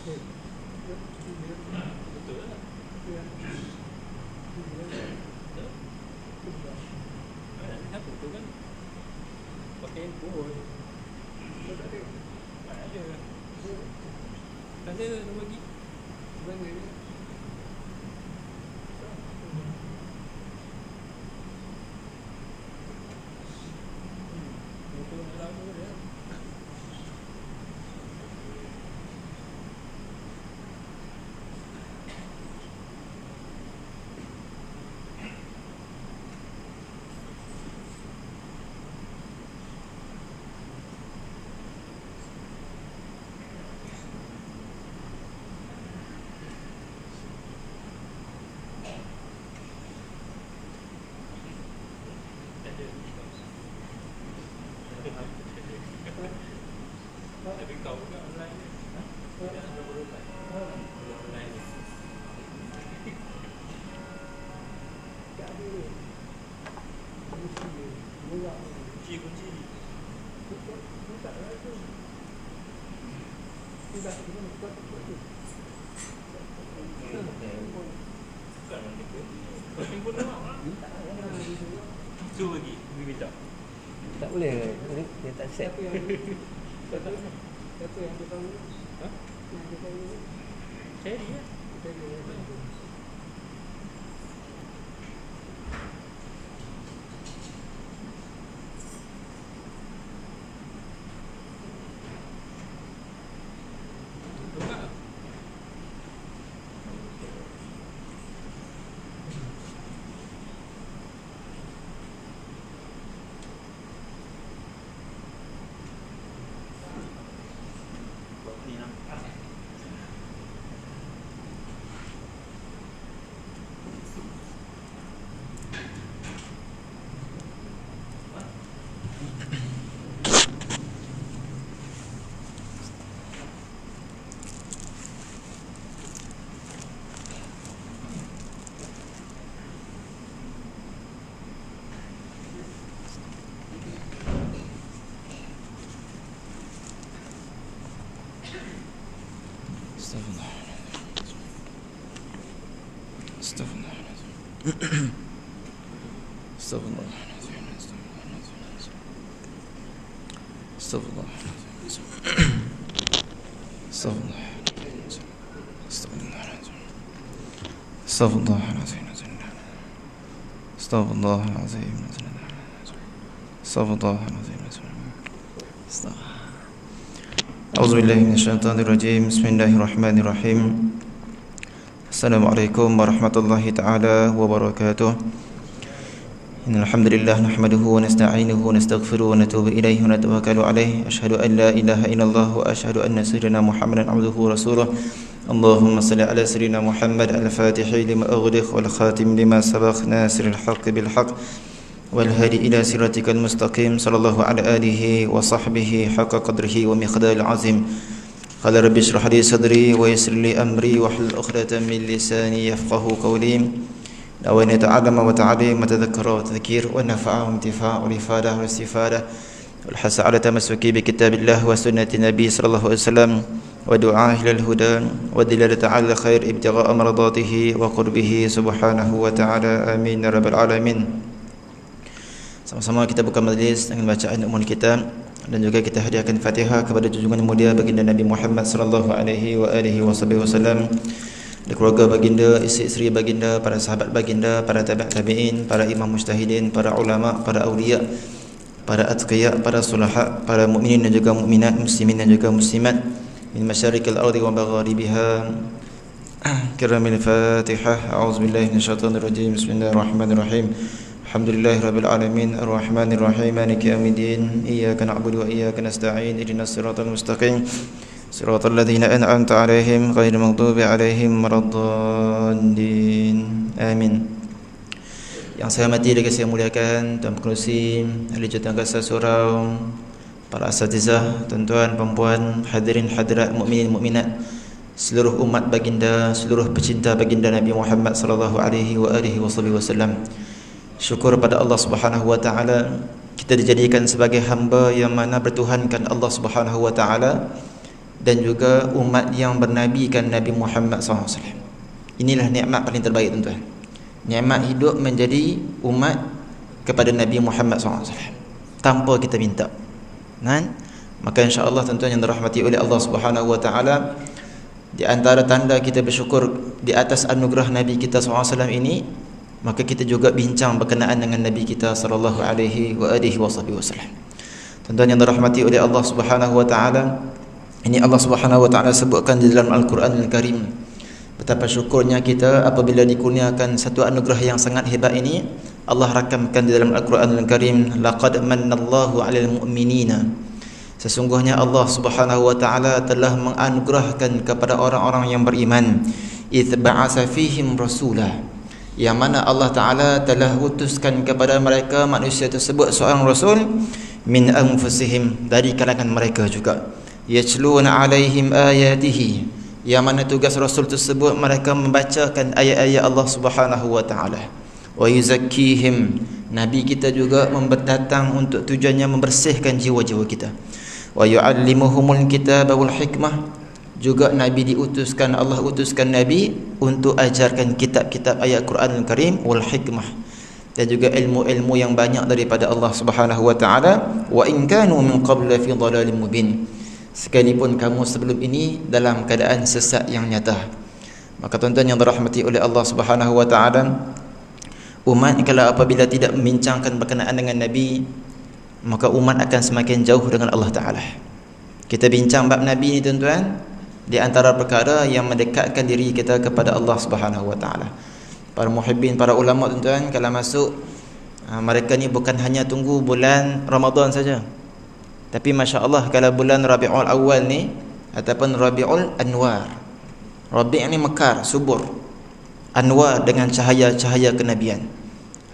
Betul lah. Kenapa tu kan pakai handphone? Mana ada? Tak ada nak bagi. Betul lama dah. Tapi kau juga online ni. Ada berulang. Online ni. Kunci. Bukan mana ke? Handphone awak lah. Suruh bagi. Bagi minta. Tak boleh ke? Dia tak set. Ha? Share dia. A'udzubillahi minasyaitonirrajim. Bismillahirrahmanirrahim. Assalamualaikum warahmatullahi taala wabarakatuh. Innal hamdalillah nahmaduhu wa nasta'inuhu wa nastaghfiruhu wa natubu ilayhi wa natawakkalu alayhi. Asyhadu an la ilaha illallah wa asyhadu anna sayyidina Muhammadan abduhu wa rasuluh. Allahumma salli ala sayyidina Muhammad al-Fatihi lima ughliq wal khatim lima sabaq nasiril haqqi bil haqq wal hadi ila siratikal mustaqim sallallahu ala alihi wa sahbihi haqqa qadrihi wa miqdaril azim. Qala rabbi shrah li sadri wa yassir li amri wahlul 'uqdatam min lisani yafqahu qawli. Nawaitu ta'allama wa ta'lim wa tadhakkara wa tadhkir wa nafa'a wa intifa' wa ifadah wa istifadah wal hasa 'ala tamassuki bi kitabillah wa sunnati nabi sallallahu alaihi wasallam wa du'a ila al-huda wa dilalata 'ala khair ibtigha'a mardatihi wa qurbihi subhanahu wa ta'ala. Amin ya rabbal alamin. Sama-sama kita buka majlis dengan bacaan umum kita dan juga kita hadiahkan Fatihah kepada junjungan mulia baginda Nabi Muhammad sallallahu alaihi wa alihi wasallam, keluarga baginda, isteri-isteri baginda, para sahabat baginda, para tabi'in, para imam mujtahidin, para ulama, para awliya, para atqiya, para sulaha, para mukminin dan juga mukminat, muslimin dan juga muslimat min masyariqil ardi wa magharibiha. Kiramil Fatihah. A'udzubillahi minasyaitonir rajim. Bismillahirrahmanirrahim. Alhamdulillahirabbil alamin arrahmanir rahim maliki yaumiddin iyyaka na'budu wa iyyaka nasta'in ihdinas siratal mustaqim siratal ladzina an'amta 'alaihim ghairil maghdubi 'alaihim waladdallin. Amin. Yang saya hormati dan saya muliakan Tuan Pengerusi, ahli Jawatankuasa Surau, para asatizah, tuan-tuan, puan-puan, hadirin hadirat, mukminin mukminat, seluruh umat baginda, seluruh pecinta baginda Nabi Muhammad sallallahu alaihi wa alihi wasallam. Syukur pada Allah Subhanahu wa taala kita dijadikan sebagai hamba yang mana bertuhankan Allah Subhanahu wa taala dan juga umat yang bernabikan Nabi Muhammad SAW. Inilah nikmat paling terbaik tuan-tuan. Nikmat hidup menjadi umat kepada Nabi Muhammad SAW tanpa kita minta. Kan? Maka insya-Allah tuan-tuan yang dirahmati oleh Allah Subhanahu wa taala, di antara tanda kita bersyukur di atas anugerah Nabi kita SAW ini, maka kita juga bincang berkenaan dengan Nabi kita sallallahu alaihi wasallam. Tuan-tuan yang dirahmati oleh Allah Subhanahu wa taala, ini Allah Subhanahu wa taala sebutkan di dalam Al-Quranul Karim betapa syukurnya kita apabila dikurniakan satu anugerah yang sangat hebat ini. Allah rakamkan di dalam Al-Quranul Karim, laqad mannallahu 'alal mu'minina, sesungguhnya Allah Subhanahu wa taala telah menganugerahkan kepada orang-orang yang beriman, idz ba'atsa fihim rasulah, yang mana Allah taala telah utuskan kepada mereka manusia tersebut seorang rasul min anfusihim, dari kalangan mereka juga, yatluna 'alaihim ayatihi, yang mana tugas rasul tersebut mereka membacakan ayat-ayat Allah Subhanahu wa taala, wa yuzakkihim, nabi kita juga datang untuk tujuannya membersihkan jiwa-jiwa kita, wa yu'allimuhumul kitaba wal hikmah, juga nabi diutuskan, Allah utuskan nabi untuk ajarkan kitab-kitab ayat Quranul Karim wal hikmah, dan juga ilmu-ilmu yang banyak daripada Allah Subhanahu wa taala. Wa in kanu min qabla fi dhalalin mubin, sekalipun kamu sebelum ini dalam keadaan sesat yang nyata. Maka tuan-tuan yang dirahmati oleh Allah Subhanahu wa taala, umat kalau apabila tidak membincangkan berkenaan dengan nabi, maka umat akan semakin jauh dengan Allah taala. Kita bincang bab nabi ni tuan-tuan, di antara perkara yang mendekatkan diri kita kepada Allah Subhanahu wa taala. Para muhibbin, para ulama tuan-tuan, kalau masuk mereka ni bukan hanya tunggu bulan Ramadan saja, tapi masya-Allah kalau bulan Rabiul Awal ni ataupun Rabiul Anwar, Rabi' ni mekar, subur, Anwar dengan cahaya-cahaya kenabian,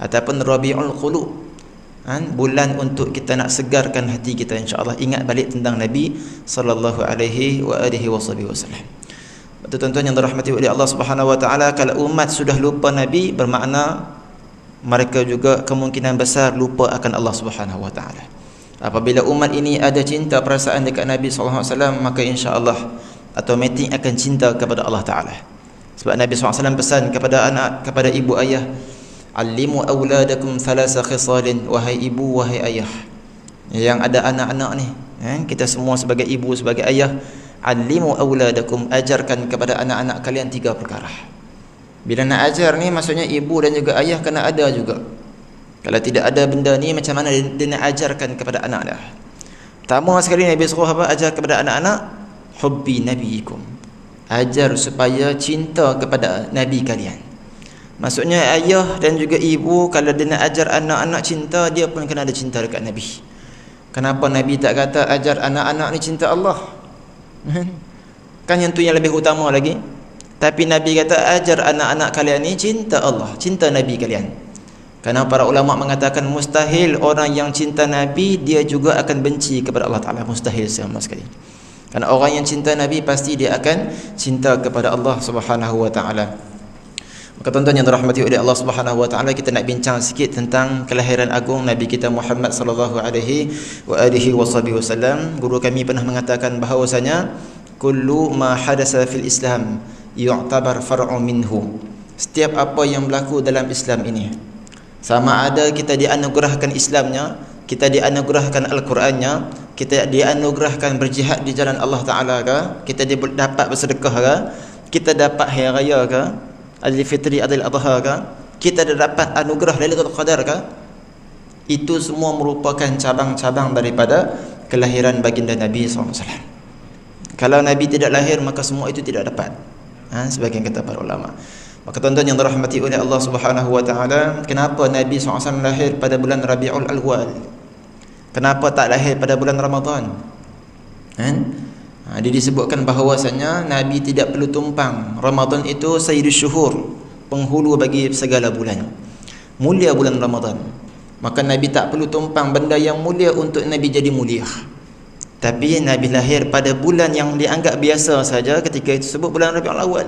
ataupun Rabiul Qulub, bulan untuk kita nak segarkan hati kita, insya-Allah ingat balik tentang Nabi sallallahu alaihi wasallam. Betul tuan-tuan yang dirahmati oleh Allah Subhanahu wa taala, kalau umat sudah lupa nabi, bermakna mereka juga kemungkinan besar lupa akan Allah Subhanahu wa taala. Apabila umat ini ada cinta perasaan dekat Nabi sallallahu alaihi wasallam, maka insya-Allah automatik akan cinta kepada Allah taala. Sebab Nabi sallallahu alaihi wasallam pesan kepada anak, kepada ibu ayah, allimu auladakum thalatha khisalin, wahai ibu, wahai ayah yang ada anak-anak ni, kita semua sebagai ibu, sebagai ayah, allimu auladakum, ajarkan kepada anak-anak kalian 3 perkara. Bila nak ajar ni, maksudnya ibu dan juga ayah kena ada juga. Kalau tidak ada benda ni, macam mana dia nak ajarkan kepada anak dia? Pertama sekali Nabi suruh apa? Ajar kepada anak-anak, hubbi nabiyikum, ajar supaya cinta kepada nabi kalian. Maksudnya ayah dan juga ibu kalau dia nak ajar anak-anak cinta, dia pun kena ada cinta dekat Nabi. Kenapa Nabi tak kata ajar anak-anak ni cinta Allah? Kan yang tu yang lebih utama lagi. Tapi Nabi kata ajar anak-anak kalian ni cinta Allah, cinta Nabi kalian. Kerana para ulama mengatakan mustahil orang yang cinta Nabi dia juga akan benci kepada Allah Ta'ala. Mustahil sama sekali. Kerana orang yang cinta Nabi pasti dia akan cinta kepada Allah Subhanahu wa Ta'ala. Maka tuan-tuan yang dirahmati oleh Allah Subhanahu wa taala, kita nak bincang sikit tentang kelahiran agung Nabi kita Muhammad sallallahu alaihi wasallam. Guru kami pernah mengatakan bahawasanya kullu ma hadasa fil Islam yu'tabar far'u minhu. Setiap apa yang berlaku dalam Islam ini, sama ada kita dianugerahkan Islamnya, kita dianugerahkan Al-Qurannya, kita dianugerahkan berjihad di jalan Allah Ta'ala ke, kita dapat bersedekah ke, kita dapat hari raya ke, Adil Fitri, Adil Adha ke, kita dah dapat anugerah Lailatul Qadar ke, itu semua merupakan cabang-cabang daripada kelahiran baginda Nabi SAW. Kalau Nabi tidak lahir, maka semua itu tidak dapat. Sebagian kata para ulama. Maka tuan-tuan yang dirahmati oleh Allah Subhanahu wa taala, kenapa Nabi SAW lahir pada bulan Rabiul Awal? Kenapa tak lahir pada bulan Ramadan? Dia disebutkan bahawasanya Nabi tidak perlu tumpang. Ramadan itu sayyidus syuhur, penghulu bagi segala bulan, mulia bulan Ramadan. Maka Nabi tak perlu tumpang benda yang mulia untuk Nabi jadi mulia. Tapi Nabi lahir pada bulan yang dianggap biasa saja ketika itu, sebut bulan Rabiul Awal.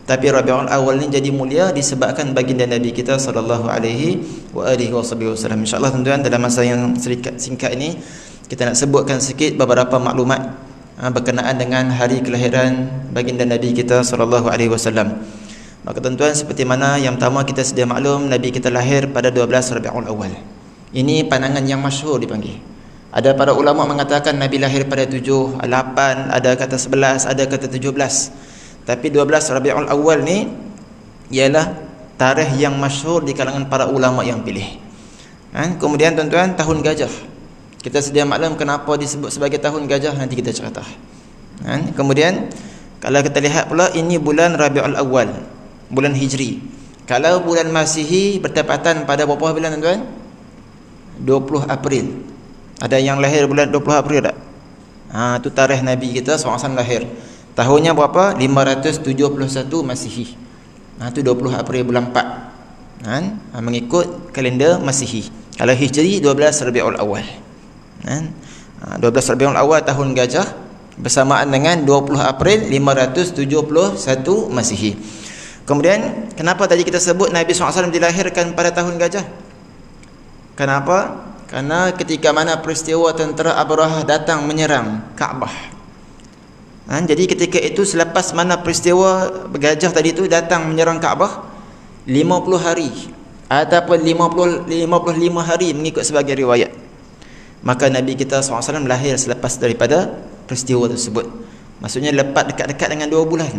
Tapi Rabiul Awal ni jadi mulia disebabkan baginda Nabi kita sallallahu alaihi wasallam. Insya-Allah tuan-tuan dalam masa yang singkat ini kita nak sebutkan sikit beberapa maklumat berkenaan dengan hari kelahiran baginda Nabi kita sallallahu alaihi wasallam. Maka tuan-tuan, seperti mana yang pertama kita sedia maklum, Nabi kita lahir pada 12 Rabiul Awal. Ini pandangan yang masyhur dipanggil. Ada para ulama mengatakan Nabi lahir pada 7, 8, ada kata 11, ada kata 17. Tapi 12 Rabiul Awal ni ialah tarikh yang masyhur di kalangan para ulama yang pilih. Kemudian tuan-tuan, tahun gajah. Kita sedia maklum kenapa disebut sebagai tahun gajah, nanti kita cerita. Kemudian kalau kita lihat pula, ini bulan Rabiul Awal, bulan Hijri. Kalau bulan Masihi bertepatan pada berapa bulan tuan-tuan? 20 April. Ada yang lahir bulan 20 April tak? Itu tarikh Nabi kita SAW lahir. Tahunnya berapa? 571 Masihi. Itu 20 April bulan 4. Mengikut kalender Masihi. Kalau Hijri 12 Rabiul Awal. 12 Rabiul Awal tahun gajah bersamaan dengan 20 April 571 Masihi. Kemudian kenapa tadi kita sebut Nabi SAW dilahirkan pada tahun gajah? Kenapa? Karena ketika mana peristiwa tentera Abrahah datang menyerang Kaabah. Jadi ketika itu, selepas mana peristiwa gajah tadi itu datang menyerang Kaabah, 50 hari ataupun 55 hari mengikut sebagai riwayat, maka Nabi kita SAW lahir selepas daripada peristiwa tersebut. Maksudnya lepas dekat-dekat dengan 2 bulan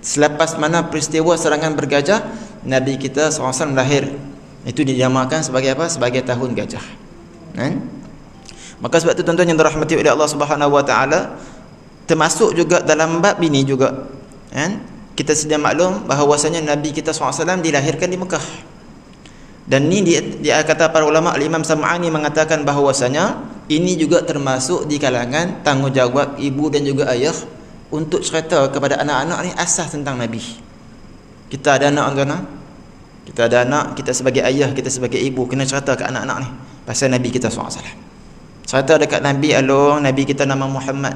selepas mana peristiwa serangan bergajah, Nabi kita SAW lahir. Itu dinamakan sebagai apa? Sebagai tahun gajah. Maka sebab itu tuan-tuan yang dirahmati oleh Allah Subhanahu Wa Taala, termasuk juga dalam bab ini juga, kita sedia maklum bahawasanya Nabi kita SAW dilahirkan di Mekah. Dan ini dia kata para ulama, Imam Sam'ani mengatakan bahawasanya ini juga termasuk di kalangan tanggungjawab ibu dan juga ayah untuk cerita kepada anak-anak ni asas tentang Nabi. Kita ada anak tuan-tuan, kita ada anak, kita sebagai ayah, kita sebagai ibu kena cerita ke anak-anak ni pasal Nabi kita SAW. Cerita dekat Nabi, Nabi kita nama Muhammad.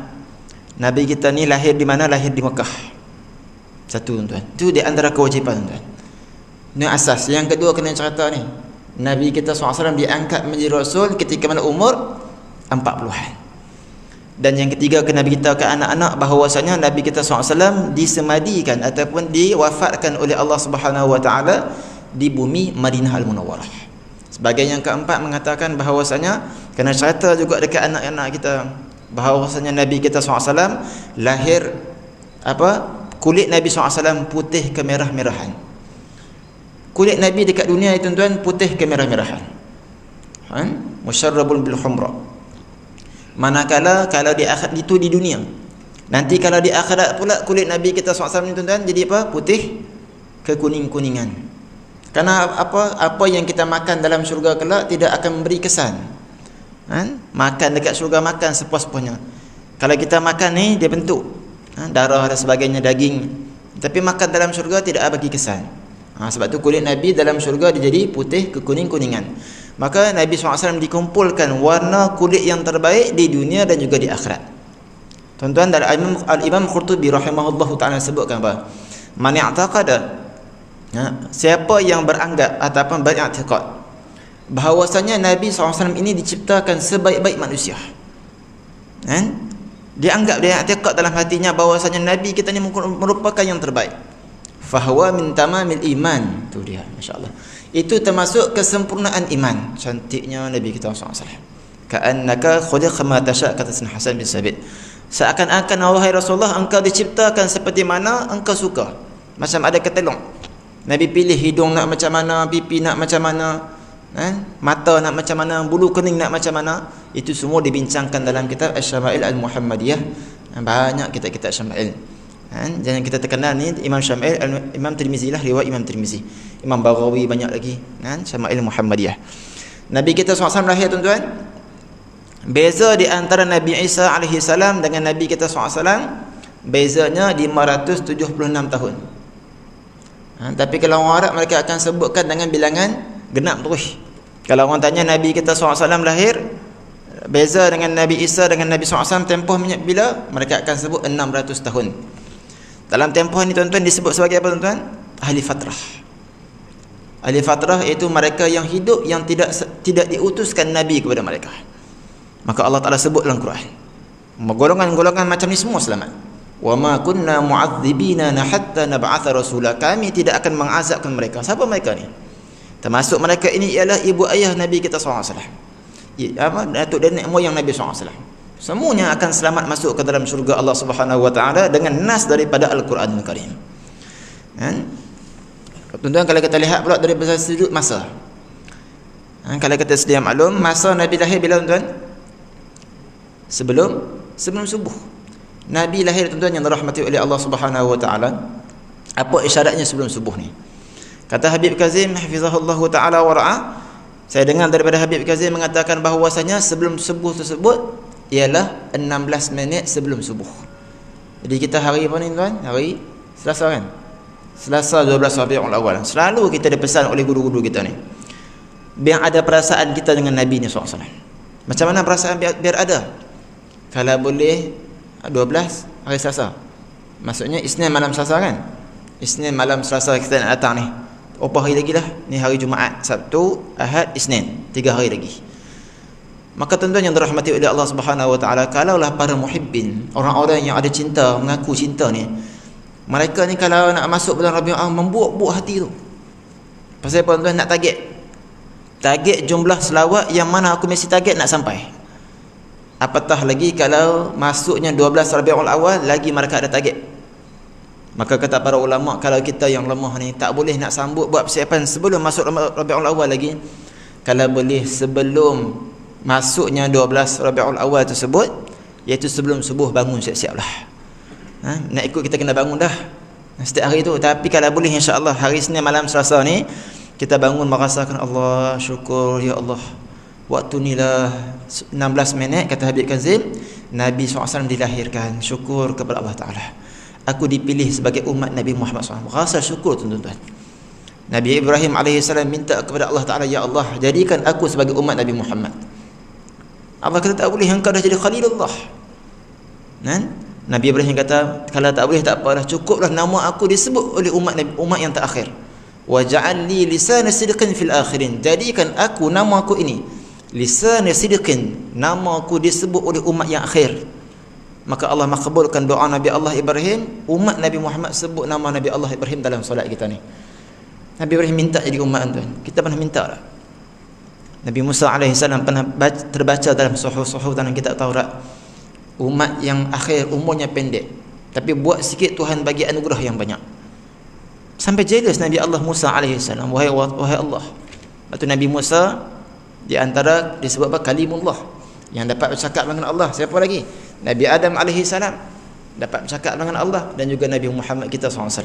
Nabi kita ni lahir di mana? Lahir di Mekah. Satu tuan-tuan. Itu di antara kewajipan tuan-tuan. Ini asas. Yang kedua kena cerita ni, Nabi kita SAW diangkat menjadi Rasul ketika mana umur 40-an. Dan yang ketiga kena beritahu ke anak-anak bahawasanya Nabi kita SAW disemadikan ataupun diwafatkan oleh Allah Subhanahu Wa Taala di bumi Madinah Al-Munawwarah. Sebagai yang keempat mengatakan bahawasanya kena cerita juga dekat anak-anak kita bahawasanya Nabi kita SAW lahir kulit Nabi SAW putih kemerah-merahan. Kulit Nabi dekat dunia itu tuan-tuan putih kemerah-merahan. Musyarrabun bil humra. Manakala kalau di akhirat itu di dunia. Nanti kalau di akhirat pula kulit Nabi kita SAW ni tuan-tuan jadi apa? Putih kekuning-kuningan. Karena apa yang kita makan dalam syurga kelak tidak akan memberi kesan. Makan dekat syurga makan sepuas-puasnya. Kalau kita makan ni dia bentuk darah dan sebagainya, daging. Tapi makan dalam syurga tidak bagi kesan. Sebab tu kulit Nabi dalam syurga dia jadi putih kekuning-kuningan. Maka Nabi SAW dikumpulkan warna kulit yang terbaik di dunia dan juga di akhirat. Tuan-tuan, dari Al-Imam Qurtubi rahimahullahu ta'ala sebutkan apa? Man i'taqada, siapa yang beranggap ataupun beriktikad bahawasanya Nabi SAW ini diciptakan sebaik-baik manusia, dia anggap, dia i'tikad dalam hatinya bahawasanya Nabi kita ni merupakan yang terbaik, fahuwa min tamamil iman. Tu dia, masya-Allah, itu termasuk kesempurnaan iman. Cantiknya Nabi kita SAW, ka'annaka khuliqa ma tasha', kata Sayyidina Hasan bin Sabit, seakan-akan wahai Rasulullah engkau diciptakan seperti mana engkau suka. Macam ada ketelung, Nabi pilih hidung nak macam mana, pipi nak macam mana, mata nak macam mana, bulu kening nak macam mana. Itu semua dibincangkan dalam kitab Asy-Syama'il Al-Muhammadiyah. Banyak kitab-kitab Syama'il. Jangan kita terkenal ni Imam Syama'il, Imam Tirmizi lah, riwayat Imam Tirmizi, Imam Baghawi, banyak lagi Syama'il Muhammadiyah. Nabi kita SAW lahir tuan-tuan, beza di antara Nabi Isa alaihi salam dengan Nabi kita SAW, bezanya 576 tahun. Tapi kalau orang Arab mereka akan sebutkan dengan bilangan genap terus. Kalau orang tanya Nabi kita SAW lahir, beza dengan Nabi Isa dengan Nabi SAW tempoh bila, mereka akan sebut 600 tahun. Dalam tempoh ini tuan-tuan disebut sebagai apa tuan-tuan? Ahli fatrah. Ahli fatrah iaitu mereka yang hidup yang tidak diutuskan Nabi kepada mereka. Maka Allah Ta'ala sebut dalam Quran, Golongan-golongan macam ni semua selamat. Wa ma kunna mu'adzibina hatta nab'atha rasula. Kami tidak akan mengazabkan mereka. Siapa mereka ni? Termasuk mereka ini ialah ibu ayah Nabi kita SAW, datuk nenek moyang Nabi SAW. Semuanya akan selamat masuk ke dalam syurga Allah Subhanahu wa taala dengan nas daripada Al-Quranul Karim. Kan? Tuan-tuan, kalau kita lihat pula dari sudut masa. Kalau kita sedia maklum, masa Nabi lahir bila, tuan-tuan? Sebelum subuh. Nabi lahir, tuan-tuan yang dirahmati oleh Allah Subhanahu wa taala. Apa isyaratnya sebelum subuh ni? Kata Habib Kazim hafizahullah taala wa ra'a, saya dengar daripada Habib Kazim mengatakan bahawasanya sebelum subuh tersebut ialah 16 minit sebelum subuh. Jadi kita hari apa ni, tuan? Hari Selasa, kan? Selasa 12 Rabiul Awal. Selalu kita dipesan oleh guru-guru kita ni, biar ada perasaan kita dengan Nabi ni SAW. Macam mana perasaan biar ada? Kalau boleh 12 hari Selasa, maksudnya Isnin malam Selasa, kan? Isnin malam Selasa kita nak datang ni. Berapa hari lagi lah? Ni hari Jumaat, Sabtu, Ahad, Isnin, 3 hari lagi. Maka tuan-tuan yang dirahmati oleh Allah Subhanahu wa taala, kalaulah para muhibbin, orang-orang yang ada cinta, mengaku cinta ni, mereka ni kalau nak masuk bulan Rabiul Awal membuat-buat hati tu. Pasal apa, tuan-tuan? Nak target jumlah selawat yang mana aku mesti target nak sampai. Apatah lagi kalau masuknya 12 Rabiul Awal, lagi mereka ada target. Maka kata para ulama, kalau kita yang lemah ni tak boleh nak sambut buat persiapan sebelum masuk Rabiul Awal lagi. Kalau boleh sebelum masuknya 12 Rabiul Awal tersebut, iaitu sebelum subuh, bangun siap-siap lah. Nak ikut kita kena bangun dah setiap hari tu. Tapi kalau boleh, insya-Allah hari Senin malam Selasa ni kita bangun merasakan Allah, syukur ya Allah, waktu ni lah 16 minit, kata Habib Kazim, Nabi SAW dilahirkan. Syukur kepada Allah Ta'ala, aku dipilih sebagai umat Nabi Muhammad SAW. Rasa syukur, tuan-tuan. Nabi Ibrahim AS minta kepada Allah Ta'ala, ya Allah, jadikan aku sebagai umat Nabi Muhammad. Allah kata tak boleh, engkau dah jadi Khalilullah. Nabi Ibrahim kata, kalau tak boleh tak apalah, cukuplah nama aku disebut oleh umat yang terakhir. Wa ja'al li lisana sidqin fil akhirin, jadikan aku, nama aku ini lisan sidqin, nama aku disebut oleh umat yang akhir. Maka Allah makbulkan doa Nabi Allah Ibrahim, umat Nabi Muhammad sebut nama Nabi Allah Ibrahim dalam solat kita ni. Nabi Ibrahim minta jadi umat, tuan. Kita pernah minta tak? Nabi Musa AS pernah terbaca dalam suhuf dalam kitab Taurat, umat yang akhir umurnya pendek, tapi buat sikit Tuhan bagi anugerah yang banyak. Sampai jealous Nabi Allah Musa AS, wahai Allah. Lepas Nabi Musa di antara disebut apa? Kalimullah, yang dapat bercakap dengan Allah. Siapa lagi? Nabi Adam AS dapat bercakap dengan Allah, dan juga Nabi Muhammad kita SAW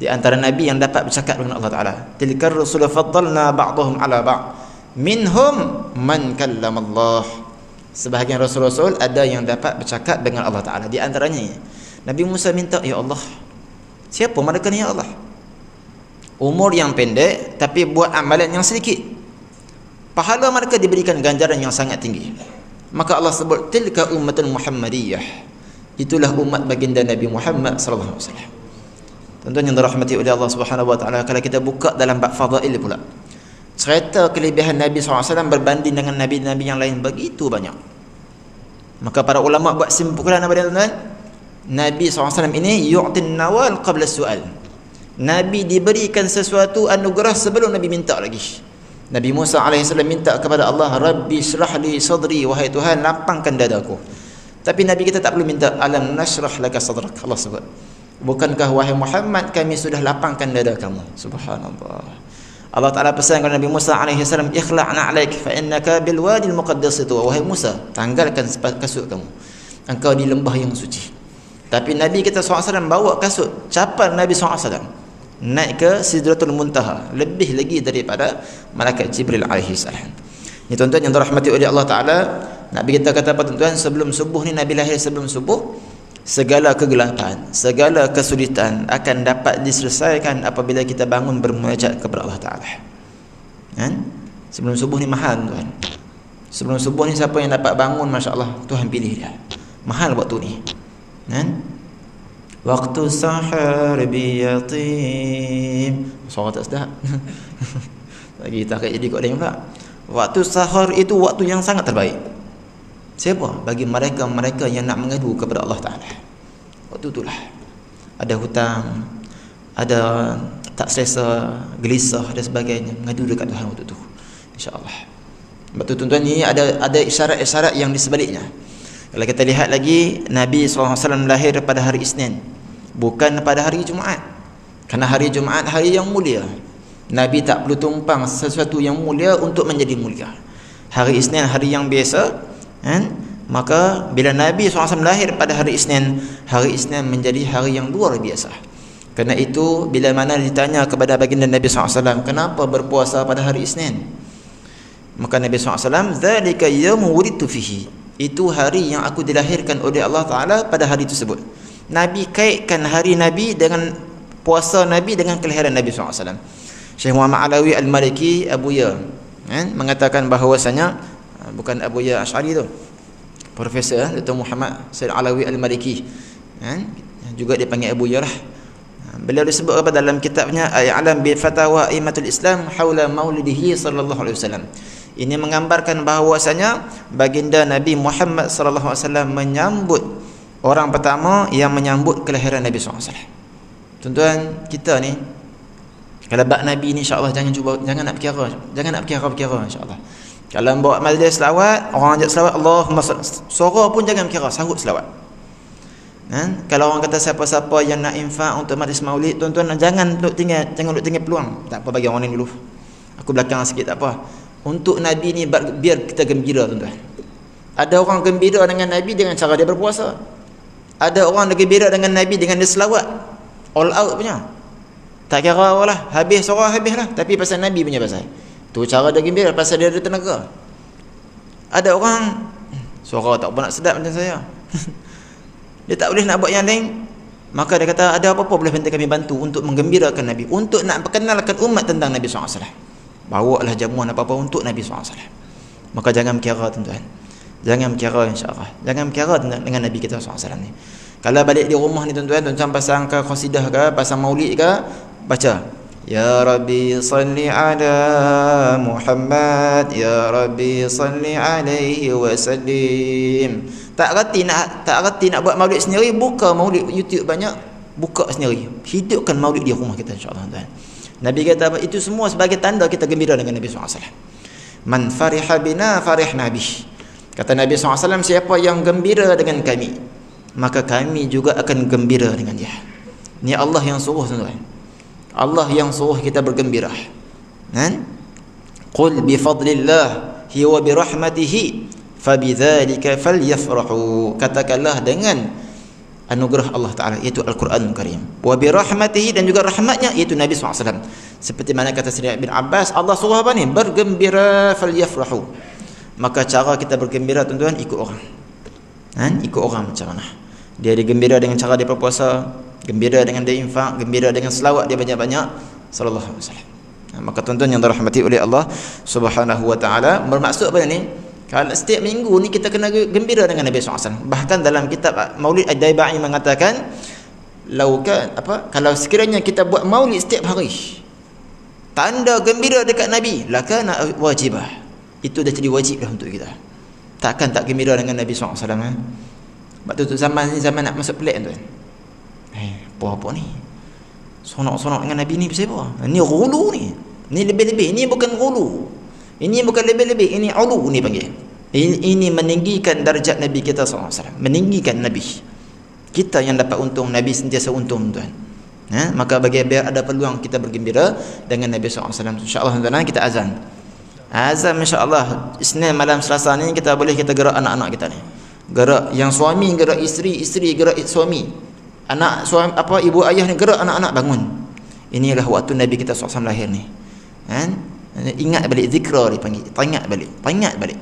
di antara Nabi yang dapat bercakap dengan Allah Ta'ala. Tilkar rusul faddalna ba'dahum ala ba'd minhum man kallama Allah. Sebahagian Rasul-Rasul ada yang dapat bercakap dengan Allah Ta'ala. Di antaranya Nabi Musa minta, ya Allah, siapa mereka ni ya Allah? Umur yang pendek tapi buat amalan yang sedikit, pahala mereka diberikan ganjaran yang sangat tinggi. Maka Allah sebut tilka ummatun Muhammadiyah, itulah umat baginda Nabi Muhammad sallallahu alaihi wasallam. Tuan-tuan yang dirahmati oleh Allah Subhanahu wa taala, kalau kita buka dalam bab fadail pula, cerita kelebihan Nabi SAW berbanding dengan Nabi-Nabi yang lain begitu banyak. Maka para ulama buat simpulan apa dia, tuan-tuan? Nabi SAW ini yu'tin nawal qabla su'al. Nabi diberikan sesuatu anugerah sebelum Nabi minta lagi. Nabi Musa AS minta kepada Allah, Rabbi syrah li sadri, wahai Tuhan, lapangkan dadaku. Tapi Nabi kita tak perlu minta, alam nashrah laka sadrak. Allah sebut, bukankah wahai Muhammad, kami sudah lapangkan dada kamu. Subhanallah. Allah Ta'ala pesan kepada Nabi Musa AS, ikhla'na alaik fa innaka bil wadil muqaddas itu. Wahai Musa, tanggalkan kasut kamu, engkau di lembah yang suci. Tapi Nabi kita SAW bawa kasut, capal Nabi SAW naik ke Sidratul Muntaha, lebih lagi daripada malaikat Jibril AS. Ini tuan-tuan yang dirahmati oleh Allah Ta'ala. Nabi kita kata apa, tuan-tuan? Sebelum subuh ni, Nabi lahir sebelum subuh, segala kegelapan, segala kesulitan akan dapat diselesaikan apabila kita bangun bermunajat kepada Allah Ta'ala. Sebelum subuh ni mahal, tuan. Sebelum subuh ni siapa yang dapat bangun, Masya Allah, Tuhan pilih dia. Mahal waktu ni. Waktu sahar biyatim, suara tak sedap. Lagi tak jadi kot lain pula. Waktu sahar itu waktu yang sangat terbaik. Siapa? Bagi mereka yang nak mengadu kepada Allah Ta'ala. Waktu itulah ada hutang, ada tak selesa, gelisah dan sebagainya, mengadu dekat Tuhan waktu itu, insya-Allah. Sebab tu tuan-tuan, ini ada isyarat-isyarat yang di sebaliknya. Kalau kita lihat lagi, Nabi SAW lahir pada hari Isnin, bukan pada hari Jumaat. Kerana hari Jumaat hari yang mulia. Nabi tak perlu tumpang sesuatu yang mulia untuk menjadi mulia. Hari Isnin hari yang biasa, kan? Maka bila Nabi SAW lahir pada hari Isnin menjadi hari yang luar biasa. Kerana itu bila mana ditanya kepada baginda Nabi SAW, kenapa berpuasa pada hari Isnin? Maka Nabi SAW, "Dzalika yaumu wulidtu fihi." Itu hari yang aku dilahirkan oleh Allah Ta'ala pada hari tersebut. Nabi kaitkan hari Nabi dengan puasa Nabi dengan kelahiran Nabi SAW. Syekh Muhammad Alawi Al-Maliki Abuya, mengatakan bahawasanya, bukan Abuya Asy'ari tu, Profesor Dr. Muhammad Said Alawi Al-Maliki, juga dipanggil Abuya lah. Beliau disebut apa dalam kitabnya Al-Alam bi Fatawa Aimatul Islam haula maulidihi sallallahu alaihi wasallam. Ini menggambarkan bahawasanya baginda Nabi Muhammad sallallahu alaihi wasallam menyambut, orang pertama yang menyambut kelahiran Nabi sallallahu alaihi wasallam. Tuan-tuan, kita ni kalau bab Nabi ni insya-Allah jangan nak fikir insya-Allah. Kalau bawa majlis selawat, orang ajak selawat Allahumma suara pun jangan kira, sahut selawat. Kalau orang kata siapa-siapa yang nak infak untuk majlis maulid, tuan-tuan jangan duk tinggal peluang. Tak apa, bagi orang ni dulu. Aku belakang sikit tak apa. Untuk Nabi ni biar kita gembira, tuan-tuan. Ada orang gembira dengan Nabi dengan cara dia berpuasa. Ada orang gembira dengan Nabi dengan dia selawat. All out punya. Tak kira lah, habis surah habislah, tapi pasal Nabi punya pasal. Tu cara dia gembira, pasal dia ada tenaga. Ada orang suara tak apa nak sedap macam saya. Dia tak boleh nak buat yang lain, maka dia kata ada apa-apa boleh kami bantu untuk menggembirakan Nabi, untuk nak perkenalkan umat tentang Nabi SAW. Bawalah jamuan apa-apa untuk Nabi SAW. Maka jangan berkira, tuan-tuan. Jangan berkira, insya-Allah. Jangan berkira dengan Nabi kita SAW ni. Kalau balik di rumah ni, tuan-tuan pasang ke qasidah ke, pasang maulid ke, baca Ya Rabbi salli ala Muhammad, Ya Rabbi salli alaihi wasallim. Tak reti nak buat maulid sendiri, buka maulid YouTube banyak, buka sendiri, hidupkan maulid di rumah kita, insya-Allah, tuan. Nabi kata apa? Itu semua sebagai tanda kita gembira dengan Nabi SAW. Man fariha bina farihna bih. Kata Nabi SAW, siapa yang gembira dengan kami, maka kami juga akan gembira dengan dia. Ni Allah yang suruh, tuan-tuan. Allah yang suruh kita bergembira. Qul bi fadlillah wa bi rahmatihi fabidzalika falyafrahu. Katakanlah dengan anugerah Allah Ta'ala, iaitu Al-Quranul Karim, wa bi rahmatihi, dan juga rahmatnya, iaitu Nabi SAW. Seperti mana kata Sayyidina Ibn Abbas, Allah suruh apa ni? Bergembira, falyafrahu. Maka cara kita bergembira, tuan-tuan, ikut orang. Ikut orang macam mana dia gembira dengan cara dia berpuasa, gembira dengan dia infak, gembira dengan selawat dia banyak-banyak sallallahu alaihi wasallam. Maka tuan-tuan yang dirahmati oleh Allah Subhanahu wa taala, bermaksud apa ni? Kalau setiap minggu ni kita kena gembira dengan Nabi SAW. Bahkan dalam kitab Maulid Ad-Daibai mengatakan, kalau sekiranya kita buat maulid setiap hari, tanda gembira dekat Nabi, lakana wajibah. Itu dah jadi wajib dah untuk kita. Takkan tak gembira dengan Nabi SAW. Sebab tu zaman ni zaman nak masuk pelik, tuan. Apa ni? Sonok-sonok dengan Nabi ni siapa? Ni ghulu ni. Ni lebih-lebih. Ini bukan ghulu. Ini bukan lebih-lebih. Ini ulu ni panggil. Ini meninggikan darjat Nabi kita SAW. Meninggikan Nabi. Kita yang dapat untung, Nabi sentiasa untung, tuan. Maka biar ada peluang kita bergembira dengan Nabi SAW. InsyaAllah, tuan-tuan, kita azan. Azan insya-Allah Isnin malam Selasa ni kita boleh gerak anak-anak kita ni. Gerak yang suami, gerak isteri, isteri gerak suami. Anak suami ibu ayah ni gerak anak-anak bangun. Inilah waktu Nabi kita SAW lahir ni. Ingat balik, zikra dipanggil. Ingat balik.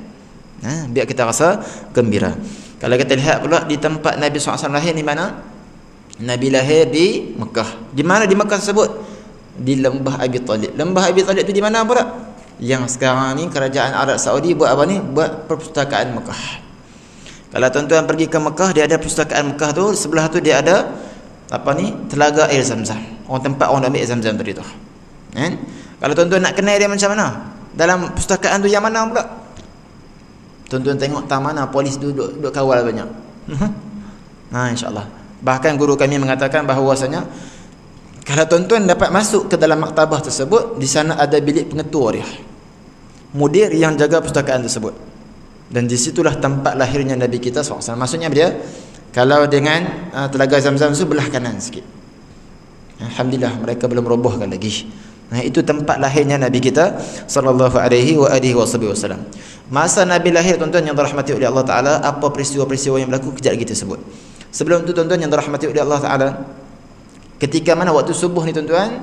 Biar kita rasa gembira. Kalau kita lihat pula di tempat Nabi SAW lahir ni mana? Nabi lahir di Mekah. Di mana di Mekah tersebut? Di Lembah Abi Talib. Lembah Abi Talib tu di mana pula? Yang sekarang ni kerajaan Arab Saudi buat apa ni? Buat perpustakaan Mekah. Kalau tuan-tuan pergi ke Mekah, dia ada perpustakaan Mekah tu, sebelah tu dia ada telaga air Zamzam. Tempat orang ambil Zamzam tadi tu. Kalau tuan-tuan nak kenal dia macam mana, dalam perpustakaan tu yang mana pula? Tuan-tuan tengok tak mana polis duduk kawal banyak. InsyaAllah. Bahkan guru kami mengatakan bahawasanya kalau tuan-tuan dapat masuk ke dalam maktabah tersebut, di sana ada bilik pengetua dia, mudir yang jaga perpustakaan tersebut, dan di situlah tempat lahirnya Nabi kita SAW. Maksudnya dia, kalau dengan telaga Zam-Zam itu belah kanan sikit, alhamdulillah mereka belum robohkan lagi. Itu tempat lahirnya Nabi kita sallallahu alaihi wasallam. Masa Nabi lahir, tuan-tuan yang dirahmati oleh Allah Taala, apa peristiwa-peristiwa yang berlaku kejap lagi tersebut. Sebelum tu tuan-tuan yang dirahmati oleh Allah Taala, ketika mana waktu subuh ni tuan-tuan,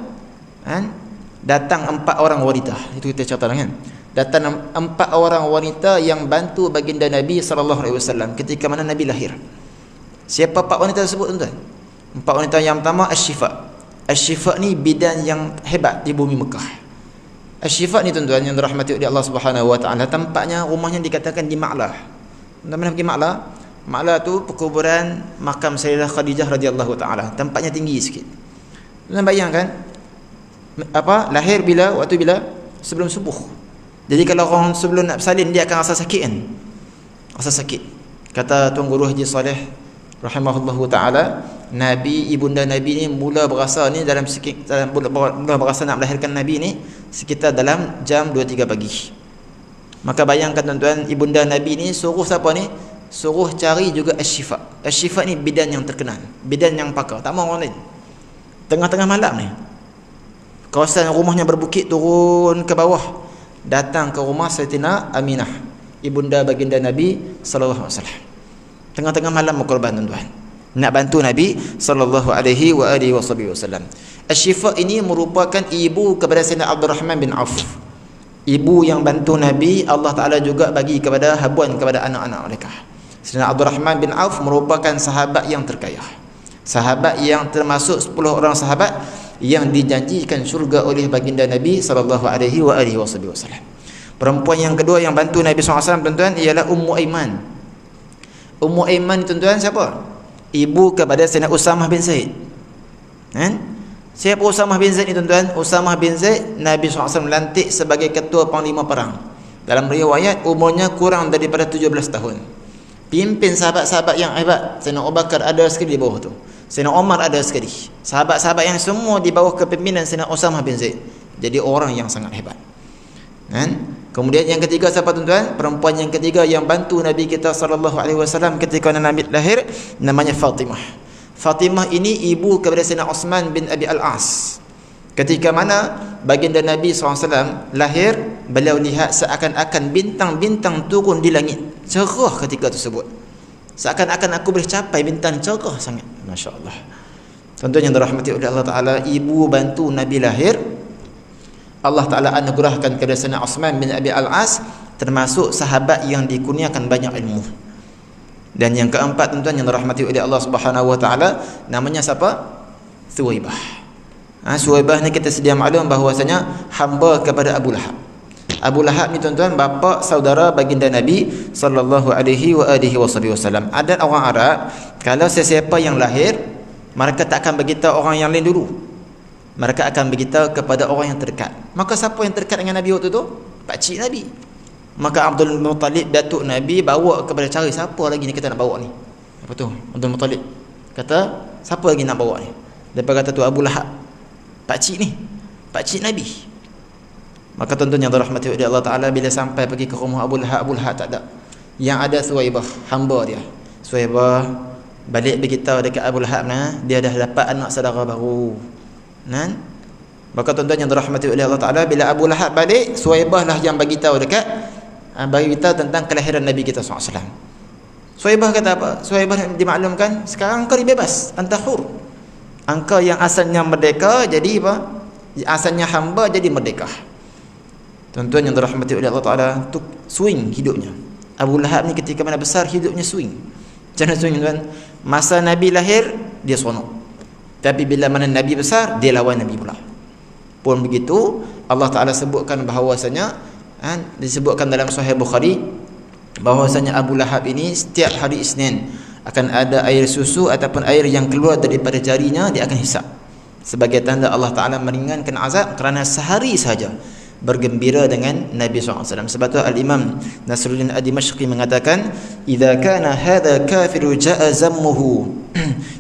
datang 4 orang wanita. Itu kita catat kan. Datang 4 orang wanita yang bantu baginda Nabi sallallahu alaihi wasallam ketika mana Nabi lahir. Siapa 4 wanita tersebut tuan-tuan? 4 wanita yang pertama Asy-Syifa. Asy-Syifa ni bidan yang hebat di bumi Mekah. Asy-Syifa ni tuan-tuan yang dirahmati oleh Allah Subhanahu wa taala, tempatnya, rumahnya dikatakan di Ma'lah. Tuan-tuan pergi Ma'lah. Ma'lah tu perkuburan makam Sayyidah Khadijah radhiyallahu taala. Tempatnya tinggi sikit. Tuan bayangkan lahir bila? Waktu bila? Sebelum subuh. Jadi kalau orang sebelum nak bersalin dia akan rasa sakit kan? Rasa sakit. Kata Tuan Guru Haji Saleh rahimahullahu taala, ibunda Nabi ni mula berasa ni mula berasa nak melahirkan Nabi ni sekitar dalam jam 2-3 pagi. Maka bayangkan tuan-tuan, ibunda Nabi ni suruh siapa ni? Suruh cari juga Asy-Syifa. Asy-Syifa ni bidan yang terkenal, bidan yang pakar, tak mau orang lain. Tengah-tengah malam ni, kawasan rumahnya berbukit, turun ke bawah, datang ke rumah Sayyidatina Aminah, ibunda baginda Nabi sallallahu alaihi wasallam. Tengah-tengah malam berkorban tuan-tuan, nak bantu Nabi sallallahu alaihi wasallam. Asy-Syifa ini merupakan ibu kepada Sayyidina Abdurrahman bin Auf. Ibu yang bantu Nabi, Allah Taala juga bagi kepada habuan kepada anak-anak mereka. Sayyidina Abdurrahman bin Auf merupakan sahabat yang terkaya. Sahabat yang termasuk 10 orang sahabat yang dijanjikan syurga oleh baginda Nabi sallallahu alaihi wasallam. Perempuan yang kedua yang bantu Nabi SAW tuan-tuan ialah Ummu Aiman. Ummu Aiman tuan-tuan siapa? Ibu kepada Sayyidina Usamah bin Zaid. Siapa Usamah bin Zaid ni tuan-tuan? Usamah bin Zaid Nabi SAW lantik sebagai ketua panglima perang. Dalam riwayat umurnya kurang daripada 17 tahun. Pimpin sahabat-sahabat yang hebat. Sayyidina Abu Bakar ada sekali di bawah tu, Sayyidina Umar ada sekali. Sahabat-sahabat yang semua di bawah kepimpinan Sayyidina Usamah bin Zaid. Jadi orang yang sangat hebat. Kemudian yang ketiga siapa tuan-tuan? Perempuan yang ketiga yang bantu Nabi kita sallallahu alaihi wasallam ketika Nabi lahir, namanya Fatimah. Fatimah ini ibu kepada Sayyidina Uthman bin Abi Al-As. Ketika mana baginda Nabi SAW lahir, beliau lihat seakan-akan bintang-bintang turun di langit, cerah ketika tersebut. Seakan-akan aku boleh capai bintang, cerah sangat. Masya Allah. Tuan-tuan yang dirahmati oleh Allah Ta'ala, ibu bantu Nabi lahir, Allah Ta'ala anugerahkan kepada Sayyidina Uthman bin Abi Al-As, termasuk sahabat yang dikurniakan banyak ilmu. Dan yang keempat tuan-tuan yang dirahmati oleh Allah Subhanahu wa taala, namanya siapa? Thuwaibah. Thuwaibah ni kita sedia maklum bahawasanya hamba kepada Abu Lahab. Abu Lahab ni tuan-tuan bapa saudara baginda Nabi sallallahu alaihi wasallam. Adat orang Arab, kalau sesiapa yang lahir, mereka tak akan beritahu orang yang lain dulu. Mereka akan beritahu kepada orang yang terdekat. Maka siapa yang terdekat dengan Nabi waktu tu? Pak cik Nabi. Maka Abdul Muttalib, datuk Nabi, bawa kepada cari siapa lagi ni kita nak bawa ni. Apa tu? Abdul Muttalib kata, siapa lagi nak bawa ni? Depa kata tu Abu Lahab, pak cik ni, pak cik Nabi. Maka tuan-tuan yang dirahmati oleh Allah Ta'ala, bila sampai pergi ke rumah Abu Lahab tak ada. Yang ada Thuwaibah, hamba dia. Thuwaibah balik beritahu dekat Abu Lahab, dia dah dapat anak saudara baru. Maka tuan-tuan yang dirahmati oleh Allah Ta'ala, bila Abu Lahab balik, Thuwaibah lah yang bagi tahu tentang kelahiran Nabi kita SAW. Thuwaibah kata apa? Thuwaibah dimaklumkan, sekarang kau dibebas, anta hur. Engkau yang asalnya merdeka jadi apa? Asalnya hamba jadi merdeka. Tuan-tuan yang dirahmati oleh Allah Ta'ala, tu swing hidupnya. Abu Lahab ni ketika mana besar, hidupnya swing. Macam mana swing tuan? Masa Nabi lahir, dia seronok. Tapi bila mana Nabi besar, dia lawan Nabi pula. Pun begitu, Allah Ta'ala sebutkan bahawasanya, disebutkan dalam Sahih Bukhari, bahawasanya Abu Lahab ini setiap hari Isnin akan ada air susu ataupun air yang keluar daripada jarinya, dia akan hisap sebagai tanda Allah Ta'ala meringankan azab kerana sehari saja bergembira dengan Nabi SAW. Sebab tu Al-Imam Nasruddin Ad-Dimashqi mengatakan, "Idza kana hadha kafiru ja'a zammuhu